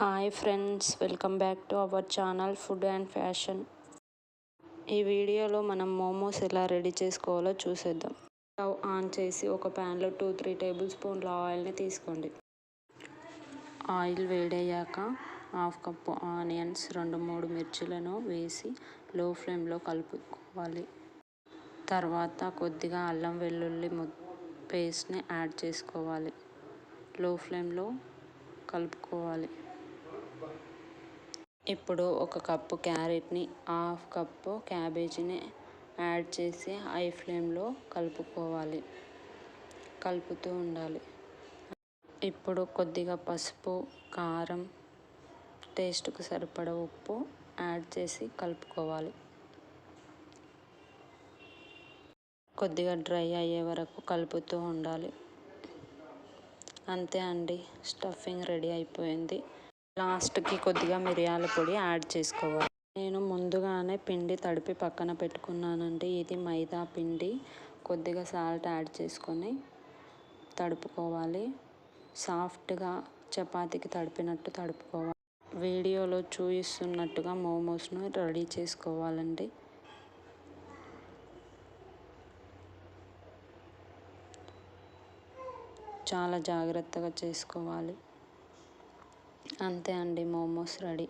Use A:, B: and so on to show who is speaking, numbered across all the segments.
A: Hi friends, welcome back to our channel food and fashion. ఈ వీడియోలో మనం మోమోస్ ఎలా రెడీ చేసుకోవాలో చూసేద్దాం. స్టవ్ ఆన్ చేసి ఒక ప్యాన్లో 2-3 టేబుల్ స్పూన్ల ఆయిల్ని తీసుకోండి. ఆయిల్ వేడయ్యాక 1/2 కప్పు ఆనియన్స్, 2-3 మిర్చిలను వేసి లో ఫ్లేమ్లో కలుపుకోవాలి. తర్వాత కొద్దిగా అల్లం వెల్లుల్లి పేస్ట్ని యాడ్ చేసుకోవాలి. లో ఫ్లేమ్లో కలుపుకోవాలి. ఇప్పుడు 1 కప్పు క్యారెట్ని, 1/2 కప్పు క్యాబేజీని యాడ్ చేసి హై ఫ్లేమ్లో కలుపుతూ ఉండాలి. ఇప్పుడు కొద్దిగా పసుపు, కారం, టేస్ట్కు సరిపడ ఉప్పు యాడ్ చేసి కలుపుకోవాలి. కొద్దిగా డ్రై అయ్యే వరకు కలుపుతూ ఉండాలి. అంతే అండి, స్టఫింగ్ రెడీ అయిపోయింది. లాస్ట్కి కొద్దిగా మిరియాల పొడి యాడ్ చేసుకోవాలి. నేను ముందుగానే పిండి తడిపి పక్కన పెట్టుకున్నానండి. ఇది మైదా పిండి. కొద్దిగా సాల్ట్ యాడ్ చేసుకొని తడుపుకోవాలి. సాఫ్ట్గా చపాతీకి తడిపినట్టు తడుపుకోవాలి. వీడియోలో చూపిస్తున్నట్టుగా మోమోస్ను రెడీ చేసుకోవాలండి. చాలా జాగ్రత్తగా చేసుకోవాలి. అంతే అండి, మోమోస్ రెడీ.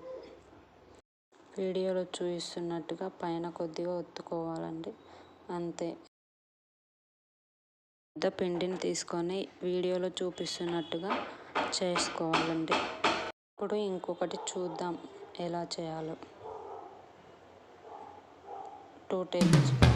A: వీడియోలో చూపిస్తున్నట్టుగా పైన కొద్దిగా ఒత్తుకోవాలండి. అంతే. పెద్ద పిండిని తీసుకొని వీడియోలో చూపిస్తున్నట్టుగా చేసుకోవాలండి. ఇప్పుడు ఇంకొకటి చూద్దాం ఎలా చేయాలో. 2 టేబుల్ స్పూన్